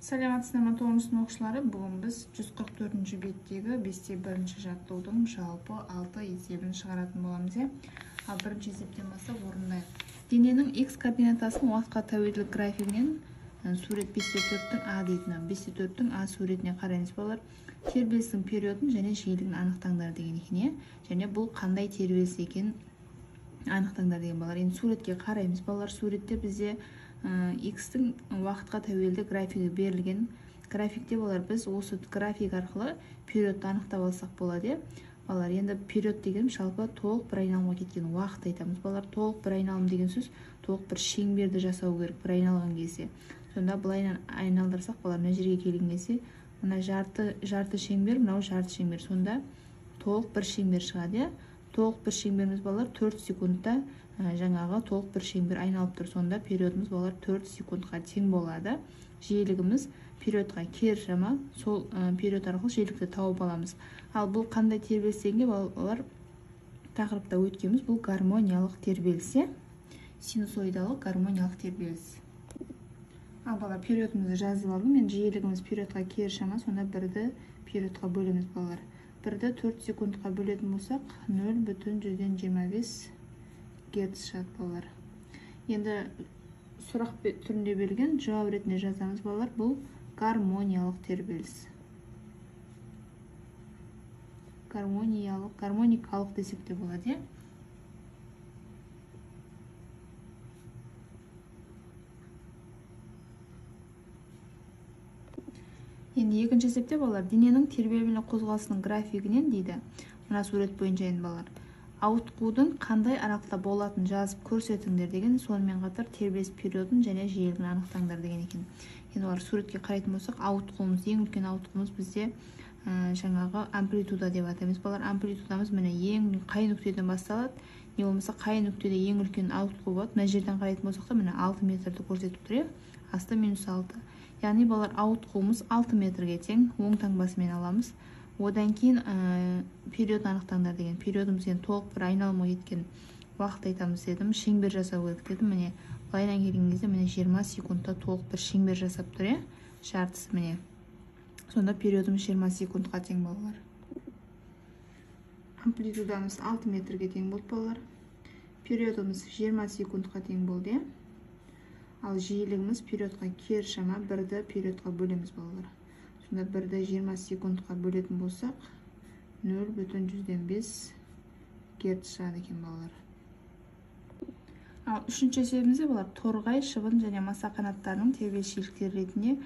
Саламатсыздар ма 9 сынып оқушылары? Бүгін біз 144 беттегі 5-1 жаттығудың жалпы 6 есебін шығаратын боламыз. Ал бірінші есептен бастап орындайық. Дененің x координатасын уақытқа тәуелділік графигінен сурет 5-4-тің А дейтін. 5-4-тің А суретіне қараймыз балалар. Тербелістің периодын және жиілігін анықтаңдар деген екен. Және бұл қандай тербеліс екенін анықтаңдар деген балалар. Енді суретке қараймыз балалар. Суретте бізде x-тің уақытқа тәуелді графигі берілген. Графикте балалар біз осы график арқылы периодты анықтап алсақ болады. Балалар, енді период деген жалпы толық бір айналымға кеткен уақыт айтамыз. Балалар, толық бір айналым деген сөз толық бір шеңберді жасау керек бір айналған кезде. Сонда былай айналдырсақ балалар, мына жерге келген кезде мына жарты шеңбер, мынау жарты шеңбер. Сонда толық бір шеңбер шығады. Толық бір шеңберіміз балалар 4 секундта жаңағы толық бір шеңбер айналып тұр. Сонда периодымыз балалар 4 секундқа тең болады. Жиілігіміз периодқа кері шама, сол период арқылы жиілікті тауып аламыз. Ал бұл қандай тербеліс дегенде балалар тақырыпта өткенбіз. Бұл гармониялық тербеліс, синусоидалық гармониялық тербеліс. Ал балалар, периодымызды жазып алдым. Мен жиілігіміз периодқа кері шама, сонда бірді периодқа бөлеміз балалар. Бірді 4 секундқа бөлетін болсақ 0,125 герц шығады балалар. Енді сұрақ түрінде берілген, жауап ретінде жазамыз балалар. Бұл гармониялық тербеліс. Гармоникалық десек те болады. Енді екінші есепте балалар, дененің тербелмелі қозғалысының графигінен дейді. Мына сурет бойынша енді балалар, ауытқудың қандай аралықта болатын жазып көрсетіңдер деген, сонымен қатар тербеліс периодын және жиілігін анықтаңдар деген екен. Енді олар суретке қарайтын болсақ, ауытқуымыз, ең үлкен ауытқуымыз бізде жаңағы амплитуда деп атаймыз. Балалар, амплитудамыз міне ең қай нүктеден басталады, не болмаса қай нүктеде ең үлкен ауытқу болады. Мына жерден қарайтын болсақ та міне 6 метрді көрсетіп тұр. Асты -6. Яғни балалар, ауытқуымыз 6 метрге тең, оң таңбасымен аламыз. Одан кейін период анықтаңдар деген. Периодымыз енді толық бір айналымға кеткен уақыт айтамыз дедім. Шеңбер жасау керек дедім. Міне былайдан келген кезде міне 20 секундта толық бір шеңбер жасап тұр, жартысы міне. Сонда периодымыз 20 секундқа тең балалар. Амплитудамыз 6 метрге тең болды балалар. Периодымыз 20 секундқа тең болды. Ал жиілігіміз периодқа кері шама, бірді периодқа бөлеміз балалар. Сонда бірді 20 секундқа бөлетін болсақ 0,125 герц шығады екен балалар. Ал үшінші есебімізде балалар, торғай, шыбын және маса қанаттарының тербеліс жиіліктері ретінде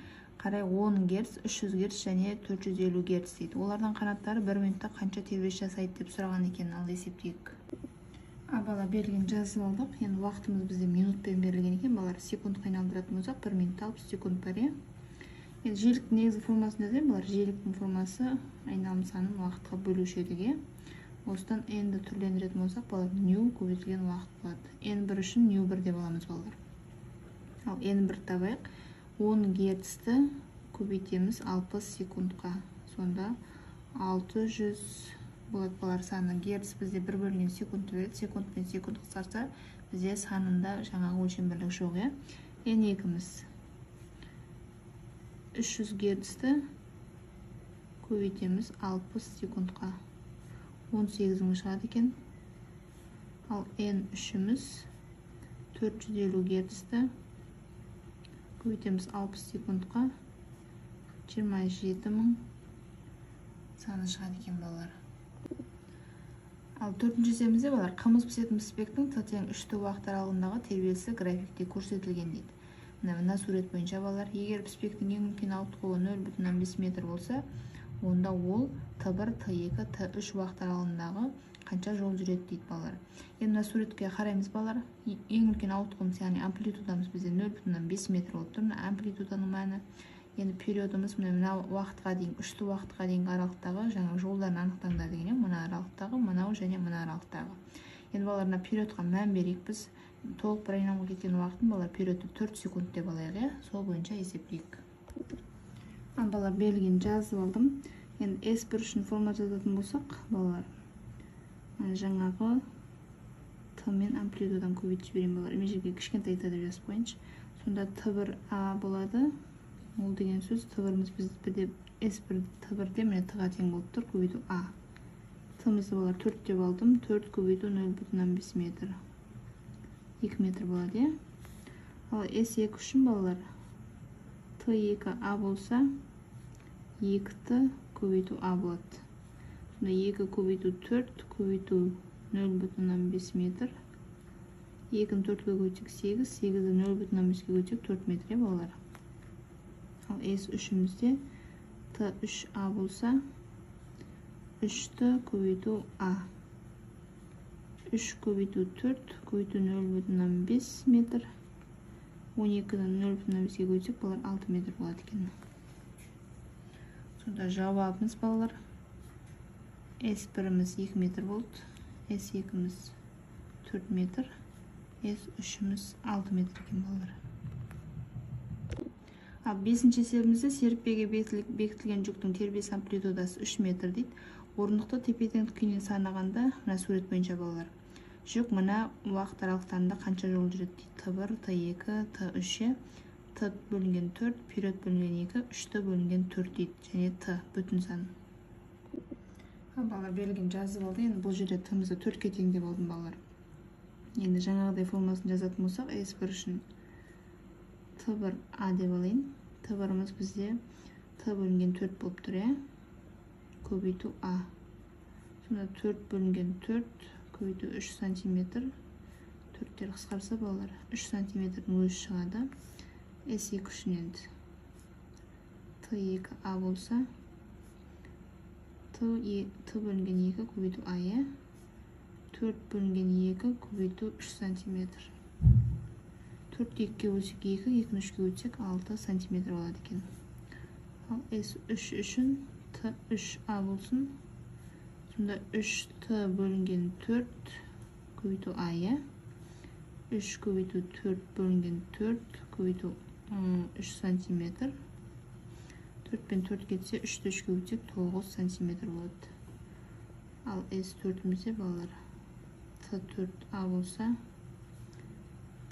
қарай 10 герц, 300 герц және 450 герц дейді. Олардың қанаттары 1 минутта қанша тербеліс жасайды деп сұраған екен. Ал есептейік. Бала, берілген жазып алдық. Енді уақытымыз бізде минутпен берілген екен. Балалар, секундқа айналдыратын болсақ 1 минутта 60 секунд бар. Енді жиіліктің негізгі формасын жазайын. Балалар, жиіліктің формасы айналым санын уақытқа бөлуші едіге. Осыдан n-ді түрлендіретін болсақ, балалар, нью көбейтілген уақыт болады. n1 үшін нью1 деп аламыз балалар. Ал n1 табайық. 10 герцті көбейтеміз 60 секундқа. Сонда 600 болады балалар саны. Герц бізде 1 бөлінген секунд береді. Секунд пен секунд қысқарса, бізде санында жаңағы өлшем бірлік жоқ. n2-міз 300 герцті көбейтеміз 60 секундқа. 18-ің шығады екен. Ал n3-міз 450 герцті көбейтеміз 60 секундқа. 27.000 саны шығады екен балалар. Ал төртінші есебімізде балалар, қымыз пісетін піспектің тең 3-ті уақыт аралығындағы тербелісі графикте көрсетілген дейді. Мына сурет бойынша балалар, егер піспектің ең үлкен ауытқуы 0,5 метр болса, онда ол Т1, Т2, Т3 уақыт аралығындағы қанша жол жүреді дейді балалар. Енді мына суретке қараймыз балалар. Ең үлкен ауытқуымыз, яғни амплитудамыз бізде 0,5 метр болып тұр. Амплитуданың мәні. Енді периодымыз мына уақытқа дейін, 3-ті уақытқа дейінгі аралықтағы жаңа жолдарын анықтаңдар деген. Мына аралықтағы, мынау және мына аралықтағы. Енді балаларына периодқа мән берейік. Біз толық бір айналымға кеткен уақытын балалар периодты 4 секунд деп алайық. Сол бойынша есептейік. Балалар, берілген жазып алдым. Енді S1 үшін форма жазатын болсақ, балалар, жаңағы Т мен амплитудадан көбейтіп жіберейін балалар. Мен жерге кішкентай Т деп жазып қойыншы. Сонда Т1А болады. ол деген сөз т1-іміз бізде S1 т1-де міне т-ға тең болып тұр, көбейту А. Т-мызды балар 4 деп алдым, 4 көбейту 0,5 метр. 2 метр болады, е? Ал S2 үшін балалар Т2 А болса, 2Т көбейту А болады. Сонда 2 көбейту 4 көбейту 0,5 метр. 2-ні 4-ге көйтсек 8, 8-ді 0,5-ге көйтсек 4 метр, е балалар. Ал S3-імізде Т3А болса, 3Т көбейту А. 3 көбейту 4 көбейту 0,5 метр. 12-ді 0,5-ге көйтсек, балалар 6 метр болады екен. Сонда жауабымыз балалар S1-іміз 2 метр болды, S2-іміз 4 метр, S3-іміз 6 метр екен балалар. Ал 5-ші есебімізде серіппеге бекітілген жүктің тербеліс амплитудасы 3 метр дейді. Орнықты тепе-тең күйінен санағанда мына сурет бойынша балалар. Жүк мына уақыт аралықтарында қанша жол жүреді дейді. Т1, Т2, Т3, Т бөлінген 4, период бөлінген 2, 3Т бөлінген 4 дейді. Және Т бүтін сан. Балалар берілген жазып алды. Енді бұл жерде Т-мызды 4-ке тең деп алдым балалар. Енді жаңағыдай формуласын жазатын болсақ, S1 үшін Т1 А деп алайын. Т1-іміз бізде Т бөлінген 4 болып тұр, е? Көбейту А. Сонда 4 бөлінген 4 көбейту 3 сантиметр. 4-тер қысқарса балалар 3 сантиметрдің өзі шығады. S2 үшін енді Т2 А болса, Т бөлінген 2 көбейту А, е? 4 бөлінген 2 көбейту 3 сантиметр. 4-ті 2-ге бөлсек 2, 2-ні 3-ге бөлсек 6 сантиметр болады екен. Ал S3 үшін Т3А болсын. Сонда 3Т бөлінген 4 көбейту А, е? 3 көбейту 4 бөлінген 4 көбейту 3 сантиметр. 4 пен 4 кетсе 3-ті 3-ге бөлсек 9 сантиметр болады. Ал S4-імізде балалар Т4А болса,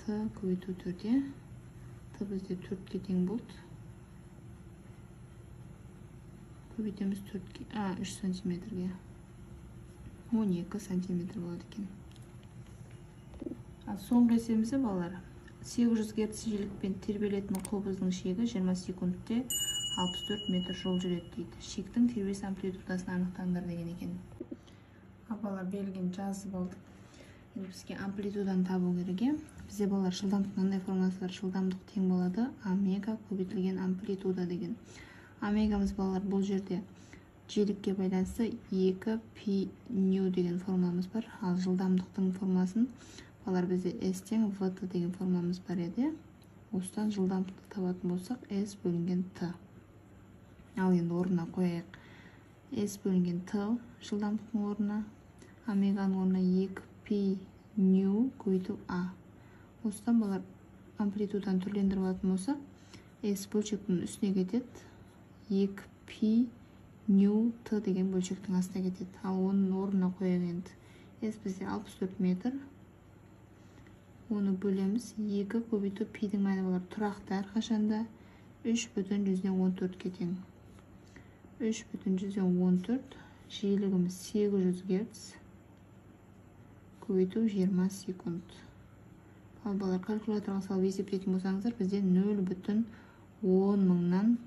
Т көбейту 4, е? Т бізде 4-ке тең болды. Көбейтеміз 3 сантиметрге. 12 сантиметр болады екен. Ал соңғы есебімізде балалар 800 Гц жиілікпен тербелетін қобыздың шегі 20 секундте 64 метр жол жүреді дейді. Шектің тербеліс амплитудасын анықтаңдар деген екен. Балалар берілген жазып алдық. Енді бізге амплитуданы табу керек. Бізде балалар жылдамдық мынандай формуласы бар. Жылдамдық тең болады омега көбейтілген амплитуда деген. Омегамыз балалар бұл жерде жиілікке байланысты 2 пи нью деген формуламыз бар. Ал жылдамдықтың формуласын балалар бізде S тең VT деген формуламыз бар еді. Осыдан жылдамдықты табатын болсақ S бөлінген Т. Ал енді орнына қояйық. S бөлінген Т жылдамдықтың орнына, омеганың орнына 2 пи нью көбейту А. Осыдан балалар амплитуданы түрлендіріп алатын болсақ, S бөлшектің үстіне кетеді. 2 пи нью Т деген бөлшектің астына кетеді. Ал оның орнына қояйық енді. S бізде 64 метр. Оны бөлеміз. 2 көбейту пидің мәні балалар тұрақты әрқашанда 3,14-ке тең. 3,14 жиілігіміз 800 Гц көбейту 20 секунд. Ал балалар калькуляторға салып есептейтін болсаңыздар, бізде 0,10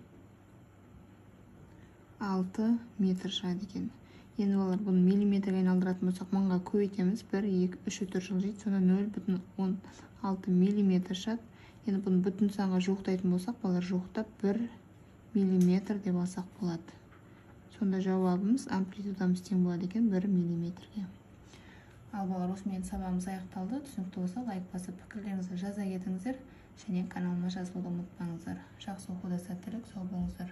6 метр шығады екен. Енді балалар бұны миллиметрге айналдыратын болсақ, мыңға көбейтеміз. 1, 2, 3, 4 жыл жейді. Сонда 0,16 миллиметр шығады. Енді бұны бүтін санға жуықтайтын болсақ, балалар жуықтап 1 миллиметр деп алсақ болады. Сонда жауабымыз амплитудамыз тең болады екен 1 миллиметрге. Ал балалар, осымен сабағымыз аяқталды. Түсінікті болса, лайк басып пікірлеріңізді жаза кетіңіздер. Және каналыма жазылуды ұмытпаңыздар. Жақсы оқуда сәттілік, сау болыңыздар.